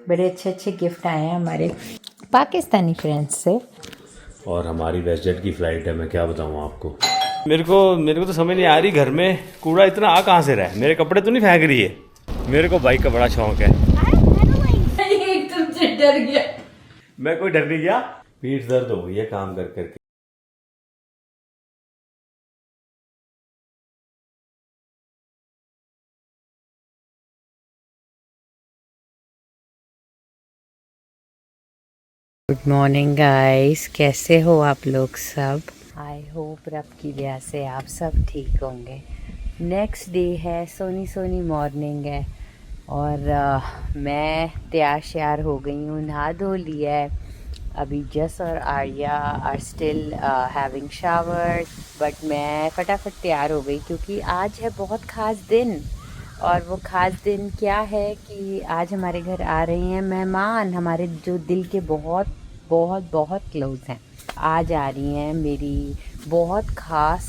बड़े अच्छे अच्छे गिफ्ट आए हैं हमारे पाकिस्तानी फ्रेंड्स से। और हमारी वेस्टजेट की फ़्लाइट है, मैं क्या बताऊँ आपको। मेरे को तो समझ नहीं आ रही, घर में कूड़ा इतना आ कहाँ से रहा है। मेरे कपड़े तो नहीं फेंक रही है। मेरे को बाइक का बड़ा शौक है। तुमसे डर गया। मैं कोई डर नहीं गया, पीठ दर्द हो गई है काम कर करके। गुड मॉर्निंग गाइस, कैसे हो आप लोग सब। आई होप रब की दया से आप सब ठीक होंगे। नेक्स्ट डे है, सोनी सोनी मॉर्निंग है और मैं तैयार श्यार हो गई हूँ, नहा धो लिया है। अभी जस और Arya are still having shower, but मैं फटाफट तैयार हो गई क्योंकि आज है बहुत ख़ास दिन। और वो ख़ास दिन क्या है कि आज हमारे घर आ रहे हैं मेहमान, हमारे जो दिल के बहुत बहुत बहुत क्लोज हैं। आज आ रही हैं मेरी बहुत ख़ास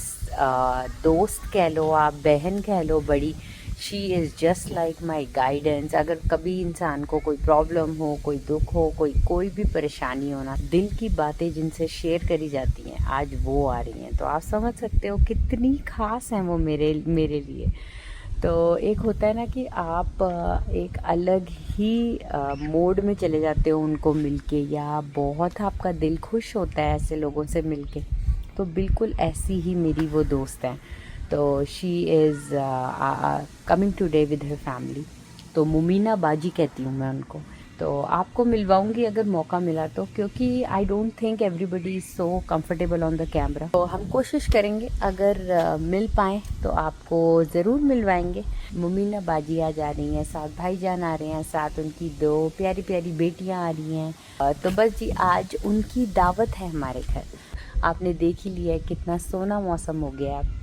दोस्त कह लो, आप बहन कह लो, बड़ी। She is just like my guidance. अगर कभी इंसान को कोई प्रॉब्लम हो, कोई दुख हो, कोई भी परेशानी हो ना, दिल की बातें जिनसे शेयर करी जाती हैं, आज वो आ रही हैं। तो आप समझ सकते हो कितनी ख़ास हैं वो मेरे लिए। तो एक होता है ना कि आप एक अलग ही मोड में चले जाते हो उनको मिलके, या बहुत आपका दिल खुश होता है ऐसे लोगों से मिलके। तो बिल्कुल ऐसी ही मेरी वो दोस्त हैं। तो she is coming today with her family. तो मुमीना बाजी कहती हूँ मैं उनको। तो आपको मिलवाऊंगी अगर मौका मिला तो, क्योंकि I don't think everybody is so comfortable on the camera. तो हम कोशिश करेंगे अगर मिल पाएँ तो आपको ज़रूर मिलवाएंगे। मुमीना बाजी आ जा रही हैं, साथ भाईजान आ रहे हैं, साथ उनकी 2 प्यारी प्यारी बेटियां आ रही हैं। तो बस जी आज उनकी दावत है हमारे घर। आपने देख ही लिया है कितना सोना मौसम हो गया है।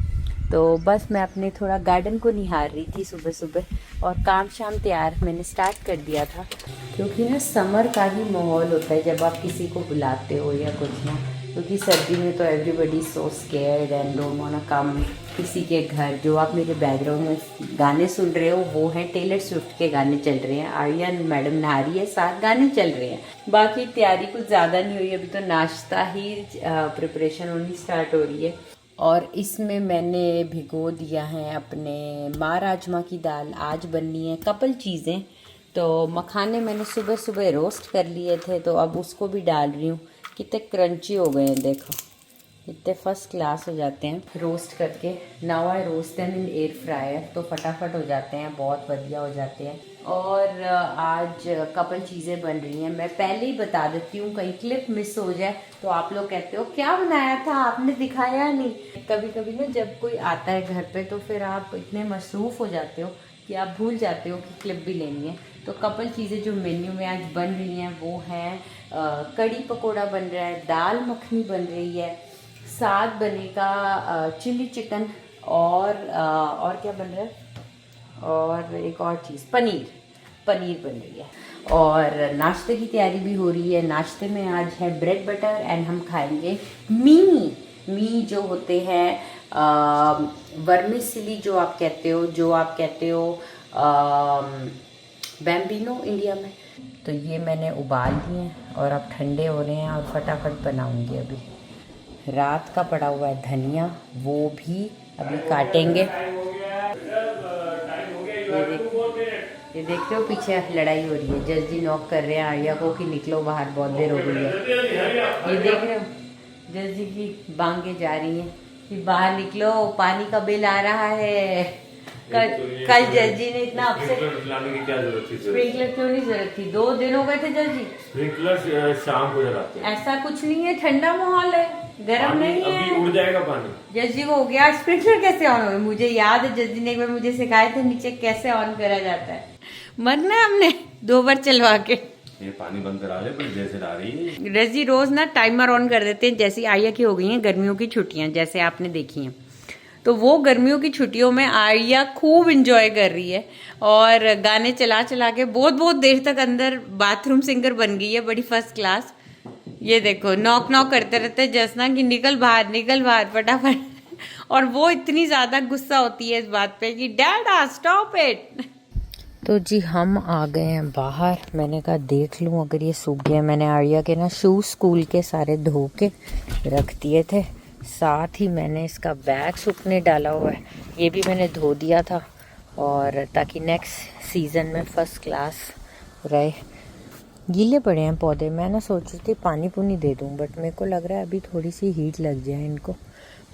तो बस मैं अपने थोड़ा गार्डन को निहार रही थी सुबह सुबह, और काम शाम तैयार मैंने स्टार्ट कर दिया था। क्योंकि ना समर का ही माहौल होता है जब आप किसी को बुलाते हो या कुछ ना, क्योंकि सर्दी में तो everybody so scared and don't want to come किसी के घर। जो आप मेरे बैकग्राउंड में गाने सुन रहे हो वो हैं टेलर स्विफ्ट के गाने चल रहे हैं। आर्या मैडम नहा रही है, साथ गाने चल रहे हैं। बाकी तैयारी कुछ ज़्यादा नहीं हुई, अभी तो नाश्ता ही प्रिपरेशन होनी स्टार्ट हो रही है। और इसमें मैंने भिगो दिया है अपने माँ राजमा की दाल। आज बननी है कपल चीज़ें। तो मखाने मैंने सुबह सुबह रोस्ट कर लिए थे, तो अब उसको भी डाल रही हूँ। कितने क्रंची हो गए हैं देखो, इतने फर्स्ट क्लास हो जाते हैं रोस्ट करके। Now I roast them in air fryer, तो फटाफट हो जाते हैं, बहुत बढ़िया हो जाते हैं। और आज कपल चीज़ें बन रही हैं। मैं पहले ही बता देती हूँ, कहीं क्लिप मिस हो जाए तो आप लोग कहते हो क्या बनाया था आपने दिखाया नहीं। कभी कभी ना जब कोई आता है घर पे तो फिर आप इतने मसरूफ़ हो जाते हो कि आप भूल जाते हो कि क्लिप भी लेनी है। तो कपल चीज़ें जो मेन्यू में आज बन रही हैं वो हैं कड़ी पकोड़ा बन रहा है, दाल मखनी बन रही है, साथ बनेगा चिली चिकन, और क्या बन रहा है, और एक और चीज़ पनीर बन रही है। और नाश्ते की तैयारी भी हो रही है। नाश्ते में आज है ब्रेड बटर एंड हम खाएंगे मी जो होते हैं वर्मिसिली जो आप कहते हो बैम्बिनो इंडिया में। तो ये मैंने उबाल लिए हैं और अब ठंडे हो रहे हैं और फटाफट बनाऊंगी। अभी रात का पड़ा हुआ है धनिया, वो भी अभी काटेंगे। ये देख रहे हो पीछे लड़ाई हो रही है, जज जी नॉक कर रहे हैं आर्या को कि निकलो बाहर, बहुत देर हो गई है। ये देख रहे हो जज जी की बांगे जा रही हैं कि बाहर निकलो, पानी का बिल आ रहा है। कल जज जी ने इतना लाने की क्या जरूरत थी? स्प्रिंकलर क्यों नहीं जरूरत थी? 2 दिन हो गए थे जज जी। स्प्रिंकलर शाम को जलाते हैं। ऐसा कुछ नहीं है, ठंडा माहौल है, गर्म नहीं है। अभी उड़ जाएगा पानी। जज जी को हो गया स्प्रिंकलर कैसे ऑन हो गया? मुझे याद है जज जी ने एक बार मुझे सिखाए थे नीचे कैसे ऑन करा जाता है। मरना है हमने 2 बार चलवा के। ये पानी बंद करा ले, पर जैसे ला रही है। जज जी रोज ना टाइमर ऑन कर देते हैं। जैसी आर्या की हो गई हैं गर्मियों की छुट्टियां, जैसे आपने देखी हैं, तो वो गर्मियों की छुट्टियों में आर्या खूब इंजॉय कर रही है और गाने चला चला के बहुत बहुत देर तक अंदर बाथरूम सिंगर बन गई है, बड़ी फर्स्ट क्लास। ये देखो नॉक नॉक करते रहते जसना कि निकल बाहर फटाफट। और वो इतनी ज़्यादा गुस्सा होती है इस बात पे कि डैडा स्टॉप इट। तो जी हम आ गए हैं बाहर। मैंने कहा देख लूँ अगर ये सूख गए। मैंने आर्या के ना शूज़ स्कूल के सारे धो के रख दिए थे, साथ ही मैंने इसका बैग सूखने डाला हुआ है, ये भी मैंने धो दिया था, और ताकि नेक्स्ट सीज़न में फर्स्ट क्लास रहे। गीले पड़े हैं पौधे, मैं ना सोच रही थी पानी पुनी दे दूँ, बट मेरे को लग रहा है अभी थोड़ी सी हीट लग जाए इनको।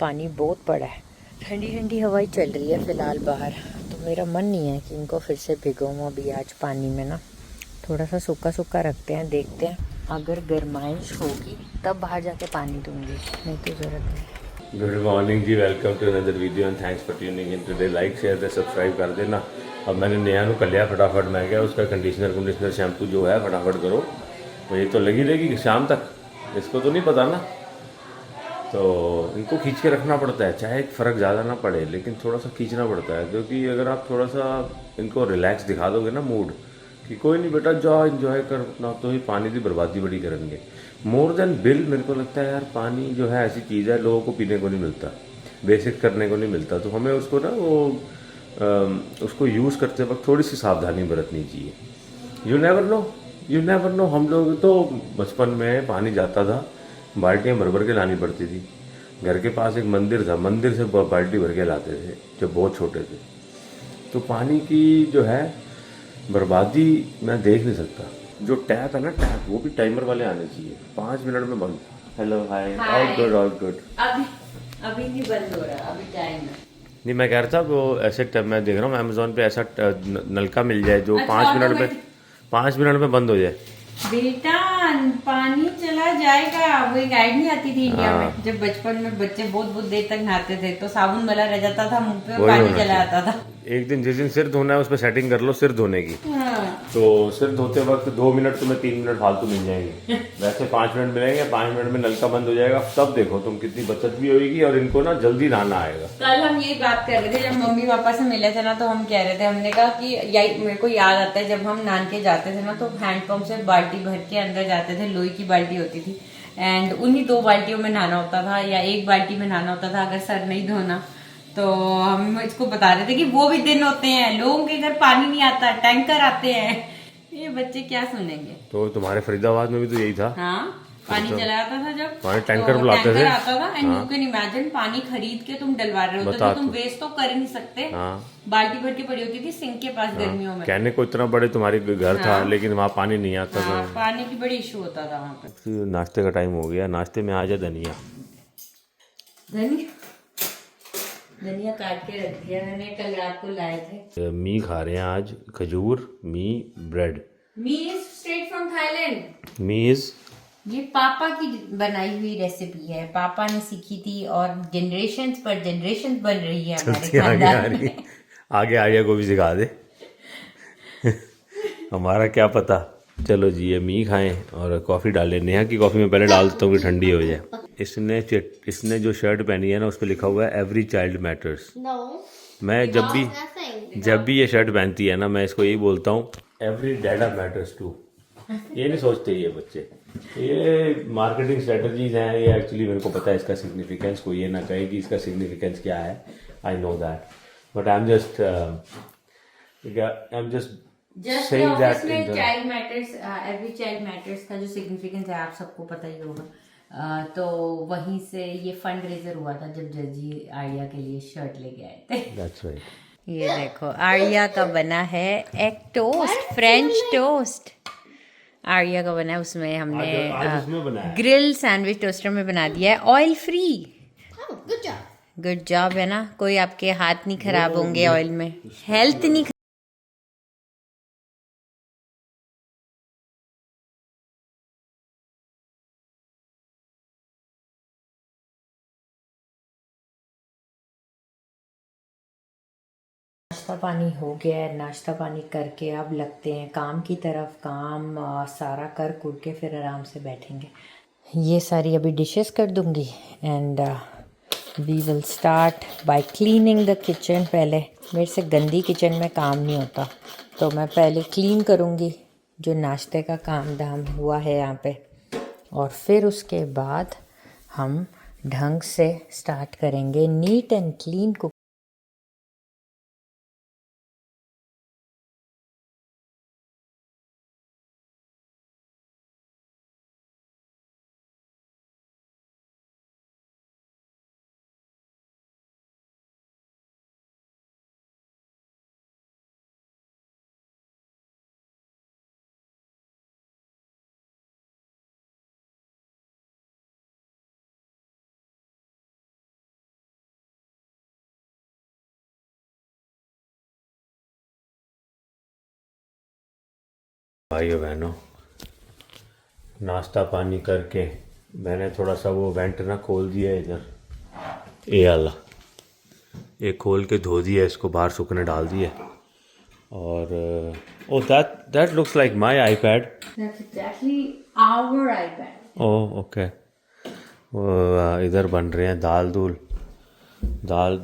पानी बहुत पड़ा है, ठंडी ठंडी हवाई चल रही है फ़िलहाल बाहर, तो मेरा मन नहीं है कि इनको फिर से भिगोऊँ अभी आज पानी में ना। थोड़ा सा सूखा सूखा रखते हैं, देखते हैं अगर गर्माइश होगी तब बाहर जाके पानी दूँगी, नहीं तो ज़रूरत नहीं। गुड मॉर्निंग जी, welcome to another video and thanks for tuning in today. Like share ते सब्सक्राइब कर देना। अब मैंने नया नु कर लिया फटाफट, मैं क्या उसका कंडीशनर शैम्पू जो है फटाफट करो, तो ये तो लगी रहेगी शाम तक, इसको तो नहीं पता ना, तो इनको खींच के रखना पड़ता है, चाहे फ़र्क ज़्यादा ना पड़े लेकिन थोड़ा सा खींचना पड़ता है, क्योंकि अगर आप थोड़ा सा इनको रिलैक्स दिखा दोगे ना मूड कि कोई नहीं बेटा जाओ इन्जॉय कर अपना, तो ही पानी की बर्बादी बड़ी करेंगे। मोर देन बिल मेरे को लगता है यार, पानी जो है ऐसी चीज़ है लोगों को पीने को नहीं मिलता, बेसिक करने को नहीं मिलता, तो हमें उसको ना उसको यूज़ करते वक्त थोड़ी सी सावधानी बरतनी चाहिए। You never know. हम लोग तो बचपन में पानी जाता था, बाल्टियाँ भर भर के लानी पड़ती थी। घर के पास एक मंदिर था, मंदिर से बाल्टी भर के लाते थे जब बहुत छोटे थे। तो पानी की जो है बर्बादी मैं देख नहीं सकता। जो टैप है ना, टैप वो भी टाइमर वाले आने चाहिए, 5 मिनट में बंद। Hello hi, all good. अभी नहीं बंद हो रहा, अभी टाइम है। नहीं, मैं कह रहा था वो ऐसे मैं देख रहा हूँ अमेजोन पे ऐसा नलका मिल जाए जो 5 मिनट में बंद हो जाए। बेटा पानी चला जाएगा, वो एक गाइड नहीं आती थी इंडिया में, जब बचपन में बच्चे बहुत देर तक नहाते थे तो साबुन वाला रह जाता था मुंह पे और पानी चला आता था। एक दिन जिस दिन सिर धोना है उस पर सेटिंग कर लो सिर धोने की, तो सिर धोते वक्त 2 मिनट तुम्हें 3 मिनट फालतू मिल जाएंगे, वैसे 5 मिनट मिलेंगे, 5 मिनट में नलका बंद हो जाएगा, तब देखो तुम कितनी बचत भी होगी और इनको ना जल्दी नहाना आएगा। कल हम यही बात कर रहे थे, जब मम्मी पापा से मिले थे ना, तो हम कह रहे थे, हमने कहा कि मेरे को याद आता है जब हम नानके जाते थे ना, तो हैंडपंप से बाल्टी भर के अंदर जाते थे, लोहे की बाल्टी होती थी, एंड उन्हीं 2 बाल्टियों में नहाना होता था या 1 बाल्टी में नहाना होता था अगर सर नहीं धोना। तो हम इसको बता रहे थे कि वो भी दिन होते हैं, लोगों के घर पानी नहीं आता, टैंकर आते हैं, ये बच्चे क्या सुनेंगे। तो तुम्हारे फरीदाबाद में भी तो यही था। हाँ, पानी चला आता था जब पानी टैंकर बुलाते थे, आता था, एंड यू कैन इमेजिन पानी खरीद के तुम डलवा रहे होते तो तुम वेस्ट तो कर ही नहीं सकते। बाल्टी भर के पड़ी होती थी सिंक के पास गर्मियों में। कहने को इतना बड़े तुम्हारे घर था, लेकिन वहाँ पानी नहीं आता था, पानी की बड़ी इशू होता था वहाँ पे। नाश्ते का टाइम हो गया, नाश्ते में आ जा धनिया काट के रख दिया मैंने, कल रात को लाए थे। मी खा रहे हैं आज, खजूर me bread. Me is straight from Thailand. Me is ये पापा की बनाई हुई रेसिपी है, पापा ने सीखी थी और जनरेशंस पर जनरेशंस बन रही है हमारे खानदान में। आगे आर्या को भी सिखा दे हमारा क्या पता। चलो जी, ये मी खाएं और कॉफ़ी डालें। नेहा की कॉफ़ी में पहले डाल देता हूँ कि ठंडी हो जाए। इसने जो शर्ट पहनी है ना, उस पर लिखा हुआ है एवरी चाइल्ड मैटर्स। मैं जब भी ये शर्ट पहनती है ना, मैं इसको यही बोलता हूँ एवरी डैडा मैटर्स टू। ये नहीं सोचते ये बच्चे, ये मार्केटिंग स्ट्रेटजीज हैं, ये एक्चुअली मेरे को पता है इसका सिग्निफिकेंस। कोई ये ना कहे कि इसका सिग्निफिकेंस क्या है, I know that, but I am just saying that child matters, every child matters का जो सिग्निफिकेंस है आप सबको पता ही होगा। तो वहीं से ये फंड रेजर हुआ था जब जजी आर्या के लिए शर्ट लेके आए थे। That's right. ये देखो आर्या का बना है egg toast, French toast Arya का बना है, उसमें हमने ग्रिल सैंडविच टोस्टर में बना दिया है, ऑयल फ्री। गुड जॉब है ना, कोई आपके हाथ नहीं खराब होंगे ऑयल में, हेल्थ नहीं नाश्ता पानी हो गया है। नाश्ता पानी करके अब लगते हैं काम की तरफ। काम सारा कर कुर के फिर आराम से बैठेंगे। ये सारी अभी डिशेस कर दूंगी and we will start by cleaning the kitchen. पहले मेरे से गंदी किचन में काम नहीं होता, तो मैं पहले क्लीन करूँगी जो नाश्ते का काम धाम हुआ है यहाँ पे, और फिर उसके बाद हम ढंग से स्टार्ट करेंगे नीट एंड क्लीन कुक। भाइयों बहनों, नाश्ता पानी करके मैंने थोड़ा सा वो वेंट ना खोल दिया है इधर, ये वाला, ये खोल के धो दिया, इसको बाहर सूखने डाल दिया। और oh that looks like my iPad. That's exactly our iPad. Oh okay. वो इधर बन रहे हैं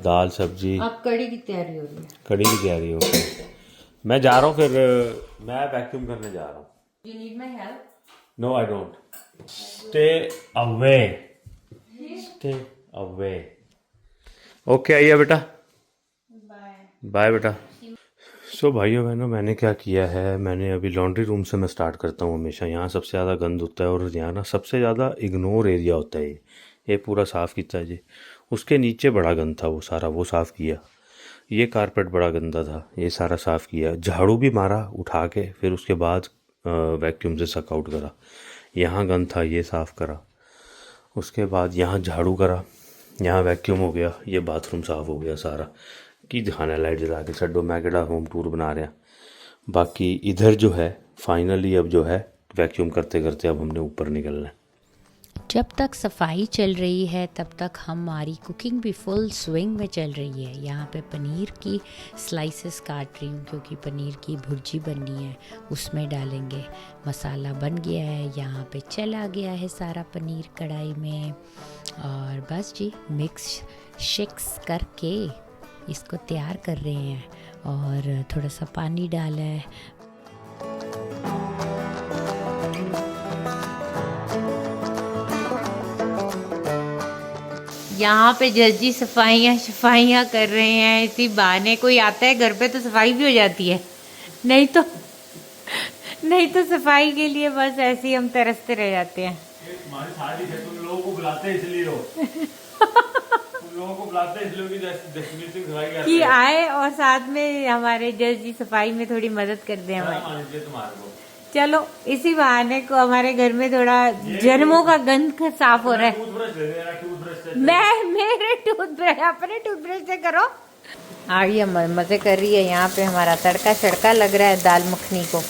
दाल सब्जी। अब कड़ी की तैयारी हो रही है। कड़ी की तैयारी हो गई। मैं जा रहा हूँ, फिर मैं वैक्यूम करने जा रहा हूँ। You need my help? No I don't. Stay away, stay away. Okay आइए बेटा, बाय बेटा। सो भाइयों बहनों, मैंने क्या किया है, मैंने अभी लॉन्ड्री रूम से मैं स्टार्ट करता हूँ हमेशा। यहाँ सबसे ज़्यादा गंद होता है और यहाँ ना सबसे ज़्यादा इग्नोर एरिया होता है। ये पूरा साफ़ किया जी। उसके नीचे बड़ा गंद था, वो सारा वो साफ़ किया। ये कारपेट बड़ा गंदा था, ये सारा साफ़ किया। झाड़ू भी मारा उठा के, फिर उसके बाद वैक्यूम से सक आउट करा। यहाँ गंद था, ये साफ़ करा। उसके बाद यहाँ झाड़ू करा, यहाँ वैक्यूम हो गया, ये बाथरूम साफ़ हो गया सारा। की दिखाना लाइट जला के छड्डो, मैं केड़ा होम टूर बना रहा। बाकी इधर जो है फाइनली अब जो है वैक्यूम करते करते अब हमने ऊपर निकलना है। जब तक सफाई चल रही है तब तक हमारी कुकिंग भी फुल स्विंग में चल रही है। यहाँ पे पनीर की स्लाइसेस काट रही हूँ क्योंकि पनीर की भुर्जी बननी है, उसमें डालेंगे। मसाला बन गया है, यहाँ पे चला गया है सारा पनीर कढ़ाई में। और बस जी मिक्स शिक्स करके इसको तैयार कर रहे हैं। और थोड़ा सा पानी डाला है। यहाँ पे जजी सफाइयाँ कर रहे हैं। इसी बहाने कोई आता है घर पे तो सफाई भी हो जाती है, नहीं तो सफाई के लिए बस ऐसे ही हम तरसते रह जाते हैं। हमारी शादी है, तुम लोगों को बुलाते हैं इसलिए हो। तुम लोगों को बुलाते हैं इसलिए कि आए और साथ में हमारे जजी सफाई में थोड़ी मदद कर दें हमारी। चलो इसी बहाने को हमारे घर में थोड़ा जन्मों का गंद साफ हो रहा है। मेरे टूथब्रश अपने टूथब्रश से करो। आइए मजे कर रही है। यहाँ पे हमारा तड़का छड़का लग रहा है दाल मखनी को।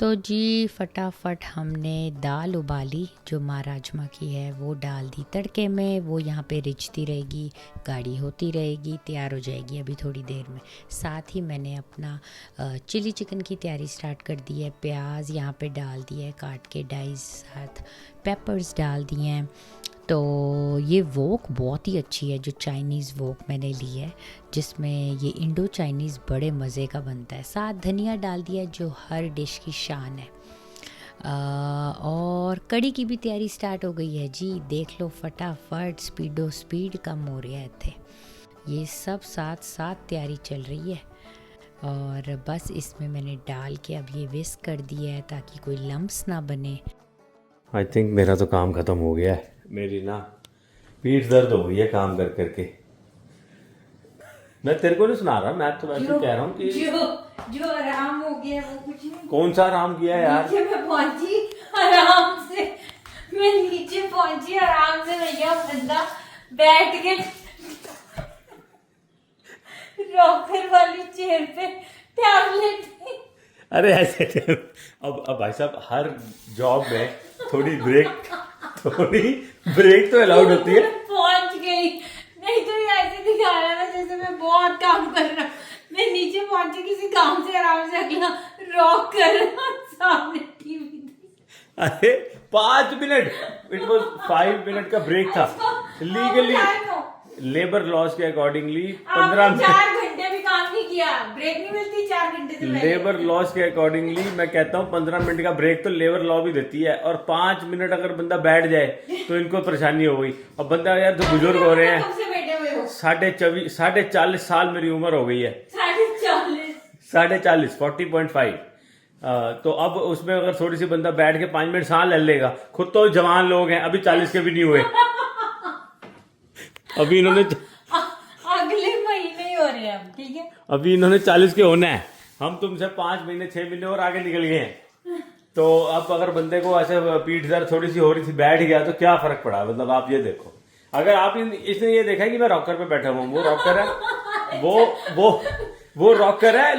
तो जी फटाफट हमने दाल उबाली जो माँ राजमा की है, वो डाल दी तड़के में। वो यहाँ पे रिझती रहेगी, गाढ़ी होती रहेगी, तैयार हो जाएगी अभी थोड़ी देर में। साथ ही मैंने अपना चिली चिकन की तैयारी स्टार्ट कर दी है। प्याज यहाँ पे डाल दिया है काट के डाइस, साथ पेपर्स डाल दिए हैं। तो ये वोक बहुत ही अच्छी है, जो चाइनीज़ वोक मैंने ली है, जिसमें ये इंडो चाइनीज़ बड़े मज़े का बनता है। साथ धनिया डाल दिया जो हर डिश की शान है। और कड़ी की भी तैयारी स्टार्ट हो गई है जी। देख लो फटाफट, स्पीड कम हो रहा है थे। ये सब साथ साथ तैयारी चल रही है। और बस इसमें मैंने डाल के अब ये विस्क कर दिया है ताकि कोई लम्प्स ना बने। आई थिंक मेरा तो काम ख़त्म हो गया है। मेरी ना पीठ दर्द हो गई है काम कर करके। मैं तेरे को नहीं सुना रहा, मैं तो वैसे कह रहा हूँ कि जो आराम हो गया वो कुछ नहीं। कौन सा आराम किया यार? नीचे मैं पहुंची आराम से, मैं नीचे पहुंची आराम से। भैया बंदा बैठ के रॉकर वाली चेयर पे टैबलेट। अरे ऐसे अब भाई साहब हर जॉब में थोड़ी ब्रेक तो अलाउड होती है। पहुंच गई, नहीं तो ये ऐसे दिखा रहा है जैसे मैं बहुत काम कर रहा हूँ। मैं नीचे पहुंची किसी काम से आराम से, अगला रॉक कर रहा सामने टीवी। अरे 5 मिनट, इट वाज 5 मिनट का ब्रेक था। लीगली लेबर लॉज के अकॉर्डिंगली 15 मिनट, 4 घंटे भी काम नहीं किया, ब्रेक नहीं मिलती 4 घंटे से। लेबर लॉज के अकॉर्डिंगली मैं कहता हूँ 15 मिनट का ब्रेक तो लेबर लॉ भी देती है। और 5 मिनट अगर बंदा बैठ जाए तो इनको परेशानी हो गई। अब बंदा यार तो बुजुर्ग हो रहे हैं, 40 साल मेरी उम्र हो गई है, 40 40.5। तो अब उसमें अगर थोड़ी सी बंदा बैठ के 5 मिनट सांस ले लेगा, खुद तो जवान लोग हैं, अभी 40 के भी नहीं हुए। अभी इन्होंने अगले महीने ही हो रहे हैं, ठीक है। अभी इन्होंने 40 के होना है, हम तुमसे 5 महीने 6 महीने और आगे निकल गए हैं। तो अब अगर बंदे को ऐसे पीठ दर्द थोड़ी सी हो रही थी, बैठ गया तो क्या फर्क पड़ा? मतलब आप ये देखो, अगर आप इसने ये देखा कि मैं रॉकर पे बैठा हुआ हूँ, वो रॉकर है, वो रॉकर है।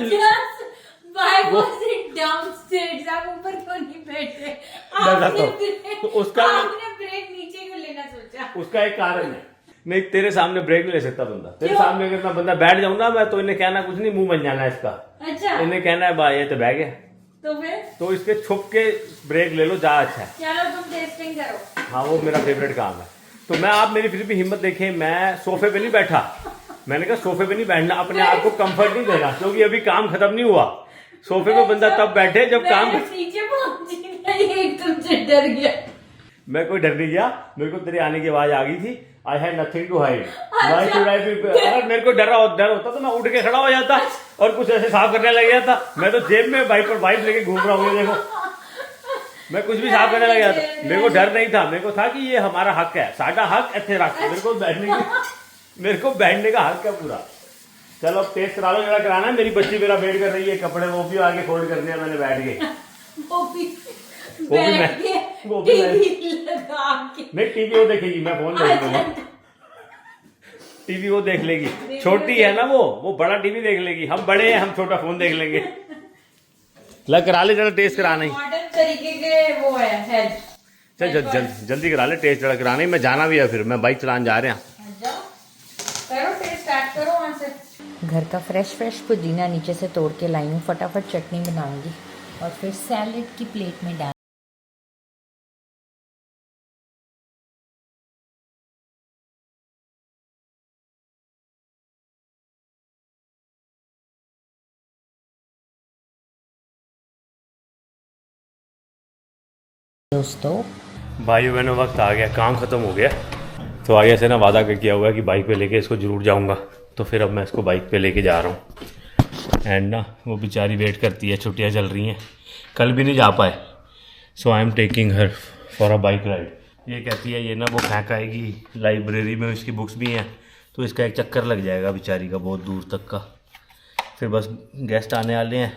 सेठ साहब ऊपर क्यों नहीं बैठे? तो उसका आपने ब्रेक नीचे क्यों लेना सोचा? उसका एक कारण है। नहीं, तेरे सामने ब्रेक नहीं ले सकता बंदा। तेरे सामने अगर मैं बंदा बैठ जाऊं ना, मैं तो इन्हें कहना कुछ नहीं, मुंह बन जाना इसका। अच्छा, इन्हें कहना है भाई ये तो बैग है, तो फिर तो इसके छुप के ब्रेक ले लो, जा अच्छा है। चलो तुम टेस्टिंग करो। हाँ, वो मेरा फेवरेट काम है। तो मैं, आप मेरी फिर भी हिम्मत देखें, मैं सोफे पे नहीं बैठा। मैंने कहा सोफे पे नहीं बैठना, अपने आप को कंफर्ट नहीं देना, क्योंकि अभी काम खत्म नहीं हुआ। सोफे पे बंदा तब बैठे जब काम नीचे पहुंची नहीं, तुमसे डर गया। मैं कोई डर नहीं गया, मेरे को तेरे आने की आवाज आ गई थी। I had nothing to hide. Why should I be? अगर मेरे को डर होता तो मैं उठ के खड़ा हो जाता और कुछ ऐसे साफ करने लग जाता। मैं तो जेब में वाइप लेके घूम रहा हूँ, देखो मैं कुछ भी साफ करने लग जाता। मेरे को डर नहीं था, मेरे को था कि ये हमारा हक है, साडा हक ऐसे रख, मेरे को बैठने का हक है पूरा। चलो अब टेस्ट करा लो, जरा कराना है। मेरी बच्ची मेरा वेट कर रही है, कपड़े वो भी आगे फोल्ड करने हैं, मैंने बैठ के वो भी मैं नहीं, टीवी वो देखेगी, मैं फोन देख लूंगा। टीवी वो देख लेगी, छोटी है ना वो बड़ा टीवी देख लेगी। हम बड़े हैं, हम छोटा फोन देख लेंगे। लग करा ले, जरा टेस्ट कराना ही। मॉडर्न तरीके के वो है। चल जल्दी करा ले टेस्ट, जरा कराना ही। मैं जाना भी है, फिर मैं बाइक चलाने जा रहे हैं। करो टेस्ट, स्टार्ट करो वहां से। घर का फ्रेश पुदीना नीचे से तोड़ के लाई हूँ, फटाफट चटनी बनाऊंगी और फिर सैलेड की प्लेट में डाल। दोस्तों, भाइयों बहनों, वक्त आ गया, काम खत्म हो गया। तो आगे से ना वादा किया हुआ है कि बाइक पे लेके इसको ज़रूर जाऊंगा। तो फिर अब मैं इसको बाइक पे लेके जा रहा हूँ। एंड ना वो बेचारी वेट करती है, छुट्टियाँ चल रही हैं, कल भी नहीं जा पाए। So I am taking her for a bike ride. ये कहती है ये ना वो फेंक आएगी, लाइब्रेरी में इसकी बुक्स भी हैं, तो इसका एक चक्कर लग जाएगा बेचारी का, बहुत दूर तक का। फिर बस गेस्ट आने वाले हैं,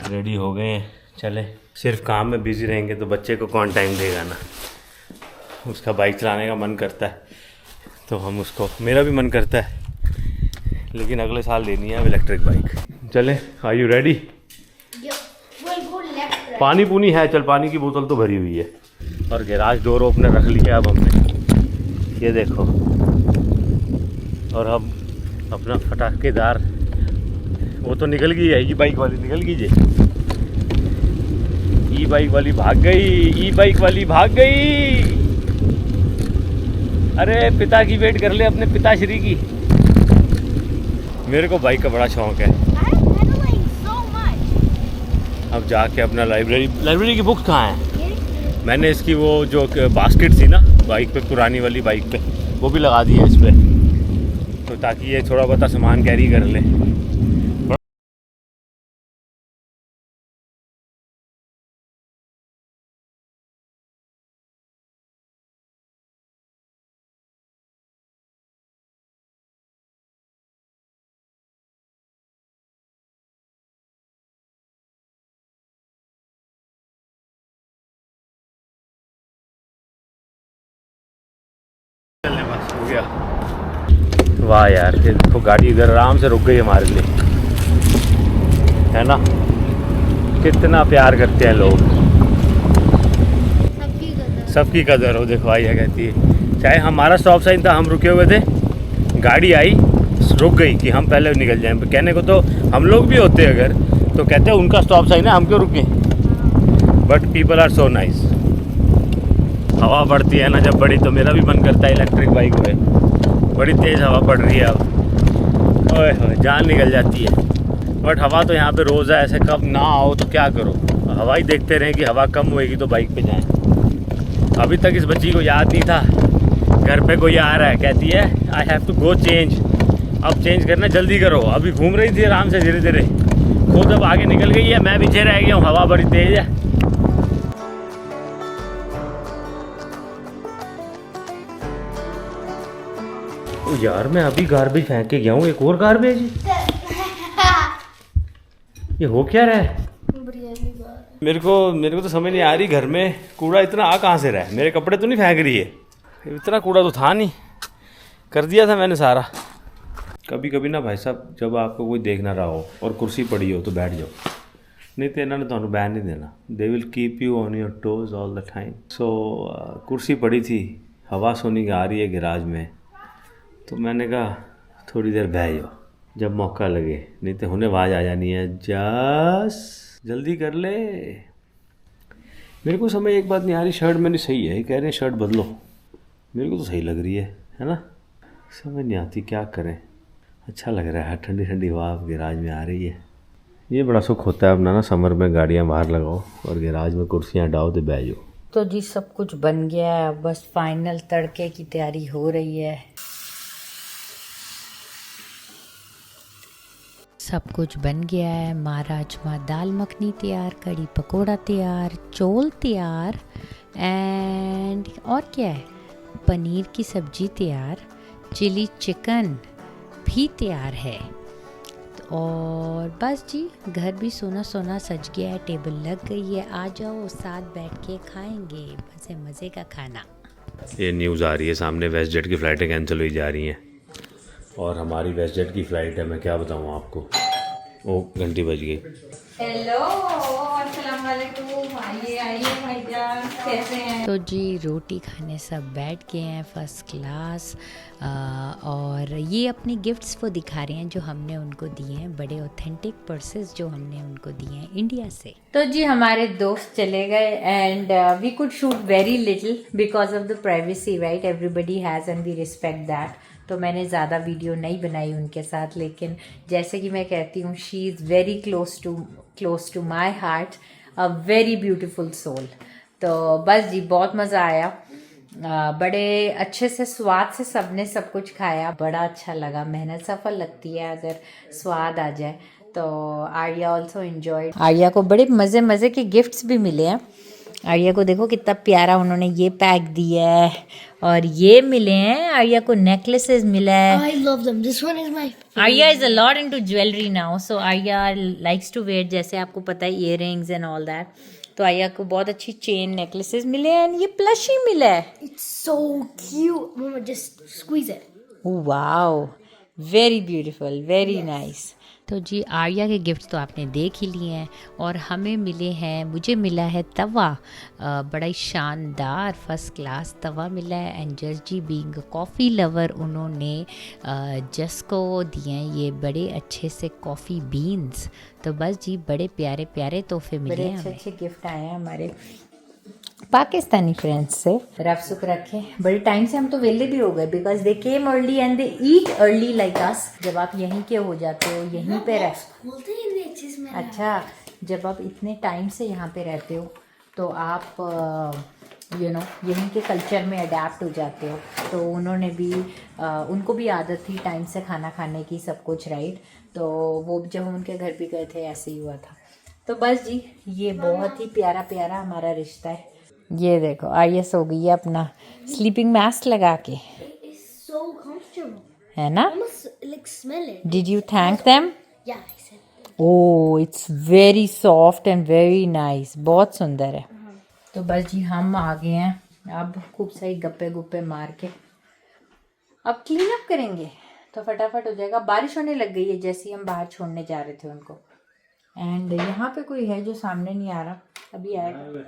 रेडी हो गए हैं, चले। सिर्फ काम में बिजी रहेंगे तो बच्चे को कौन टाइम देगा ना। उसका बाइक चलाने का मन करता है तो हम उसको, मेरा भी मन करता है, लेकिन अगले साल लेनी है अब इलेक्ट्रिक बाइक। चले, आर यू रेडी? पानी पूनी है, चल पानी की बोतल तो भरी हुई है। और गैराज डोर ओपनर रख लिया अब हमने, ये देखो। और हम अपना फटाकेदार, वो तो निकल गई है, ई बाइक वाली निकल गई जी। ई बाइक वाली भाग गई, ई बाइक वाली भाग गई। अरे पिता की वेट कर ले, अपने पिताश्री की। मेरे को बाइक का बड़ा शौक है। अब जाके अपना लाइब्रेरी की बुक कहाँ है? मैंने इसकी वो जो बास्केट थी ना बाइक पे, पुरानी वाली बाइक पे, वो भी लगा दी है इस पर, तो ताकि ये थोड़ा बहुत सामान कैरी कर ले। चलने बस हो गया। वाह यार, ये देखो गाड़ी इधर आराम से रुक गई हमारे लिए, है ना। कितना प्यार करते हैं लोग, सबकी कदर हो। देखो आइए कहती है, चाहे हमारा स्टॉप साइन था, हम रुके हुए थे, गाड़ी आई रुक गई कि हम पहले निकल जाएं। कहने को तो हम लोग भी होते अगर, तो कहते हैं उनका स्टॉप साइन है, हम क्यों रुके। But people are so nice. हवा पड़ती है ना जब बड़ी, तो मेरा भी मन करता है इलेक्ट्रिक बाइक में। बड़ी तेज़ हवा पड़ रही है अब, ओए होए जान निकल जाती है। बट हवा तो यहाँ पे रोज़ है, ऐसे कब ना आओ तो क्या करो, हवा ही देखते रहें कि हवा कम होएगी तो बाइक पे जाएं। अभी तक इस बच्ची को याद नहीं था, घर पे कोई आ रहा है, कहती है I have to go change. अब चेंज करना, जल्दी करो। अभी घूम रही थी आराम से धीरे धीरे, खुद अब आगे निकल गई है, मैं पीछे रह गया हूँ, हवा बड़ी तेज़ है। ओ यार, मैं अभी गार्बेज फेंक के गया हूँ, एक और गार्बेज। ये हो क्या रहा है? मेरे को तो समझ नहीं आ रही, घर में कूड़ा इतना आ कहाँ से रहा है। मेरे कपड़े तो नहीं फेंक रही है, इतना कूड़ा तो था नहीं, कर दिया था मैंने सारा। कभी कभी ना भाई साहब, जब आपको कोई देख ना रहा हो और कुर्सी पड़ी हो तो बैठ जाओ। नहीं तो इन्होंने ਤੁਹਾਨੂੰ बैन नहीं देना, they will keep you on your toes all the time. So कुर्सी पड़ी थी, हवा सोनी आ रही है गैराज में, तो मैंने कहा थोड़ी देर बह जाओ जब मौका लगे, नहीं तो हुने आवाज़ आ जानी है, जस जल्दी कर ले। मेरे को समझ एक बात नहीं आ रही, शर्ट मेरी सही है, कह रहे हैं शर्ट बदलो, मेरे को तो सही लग रही है ना, समझ नहीं आती क्या करें। अच्छा लग रहा है, ठंडी ठंडी हवा गैराज में आ रही है। ये बड़ा सुख होता है अपना ना, समर में गाड़ियाँ बाहर लगाओ और गैराज में कुर्सियाँ डाओ तो बैठ जाओ। तो जी सब कुछ बन गया है, बस फाइनल तड़के की तैयारी हो रही है। सब कुछ बन गया है, माँ राजमा दाल मखनी तैयार, कड़ी पकोड़ा तैयार, चौल तैयार, एंड और क्या है, पनीर की सब्जी तैयार, चिली चिकन भी तैयार है। और बस जी घर भी सोना सोना सज गया है, टेबल लग गई है, आ जाओ साथ बैठ के खाएंगे मज़े मज़े का खाना। ये न्यूज़ आ रही है सामने, वेस्ट जेट की फ़्लाइटें कैंसिल हुई जा रही हैं और हमारी वेस्ट जेट की फ़्लाइट है, मैं क्या बताऊँ आपको। ओ घंटी बज गई। हेलो अस्सलाम वालेकुम, आइए आइए भाईजान, कैसे हैं? तो जी रोटी खाने सब बैठ गए हैं फर्स्ट क्लास, और ये अपने गिफ्ट्स वो दिखा रहे हैं जो हमने उनको दिए हैं, बड़े ऑथेंटिक पर्सेस जो हमने उनको दिए हैं इंडिया से। तो जी हमारे दोस्त चले गए and we could shoot very little because of the privacy, right, everybody has and we respect that. तो मैंने ज़्यादा वीडियो नहीं बनाई उनके साथ, लेकिन जैसे कि मैं कहती हूँ she is very close to my heart, a very beautiful soul. तो बस जी बहुत मज़ा आया, बड़े अच्छे से स्वाद से सबने सब कुछ खाया, बड़ा अच्छा लगा। मेहनत सफल लगती है अगर स्वाद आ जाए। तो आर्या ऑल्सो इन्जॉय, आर्या को बड़े मज़े मज़े के गिफ्ट्स भी मिले हैं। आर्या को देखो कितना प्यारा उन्होंने ये पैक दिया है, और ये मिले हैं आर्या को नेकलेसेस मिला है। I love them. This one is my favorite. Arya is a lot into jewellery now, so Arya likes to wear, जैसे आपको पता है इयररिंग्स एंड ऑल दैट। तो आर्या को बहुत अच्छी चेन नेकलेसेस मिले हैं, एंड ये प्लश ही मिला है। It's so cute. Mama, just squeeze it. Wow, very beautiful, very nice. तो जी आर्या के गिफ्ट्स तो आपने देख ही लिए हैं, और हमें मिले हैं, मुझे मिला है तवा, बड़ा ही शानदार फर्स्ट क्लास तवा मिला है। एंड जस जी बीइंग कॉफ़ी लवर, उन्होंने जस को दिए हैं ये बड़े अच्छे से कॉफ़ी बीन्स। तो बस जी बड़े प्यारे प्यारे तोहफे मिले हैं, बड़े अच्छे गिफ्ट आए हैं हमारे पाकिस्तानी फ्रेंड्स से। रफ सुख रखे, बड़े टाइम से हम तो वेले भी हो गए, because they came early and they eat early like us. जब आप यहीं के हो जाते हो, यहीं पे अच्छा, जब आप इतने टाइम से यहाँ पे रहते हो तो आप यहीं के कल्चर में अडेप्ट हो जाते हो। तो उन्होंने भी उनको भी आदत थी टाइम से खाना खाने की, सब कुछ, राइट। तो वो जब हम उनके घर भी गए थे ऐसे ही हुआ था। तो बस जी ये बहुत ही प्यारा प्यारा हमारा रिश्ता है। ये देखो आईएस हो गई है अपना स्लीपिंग मास्क लगा के, It's so comfortable. है ना। Almost like smell it. Did you thank them? Yeah, I said. Oh it's very soft and very nice, बहुत सुंदर है। तो बस जी हम आ गए हैं, अब खूब सही गप्पे गुप्पे मार के अब क्लीन अप करेंगे तो फटाफट हो जाएगा। बारिश होने लग गई है जैसे ही हम बाहर छोड़ने जा रहे थे उनको। एंड यहाँ पे कोई है जो सामने नहीं आ रहा, अभी आएगा।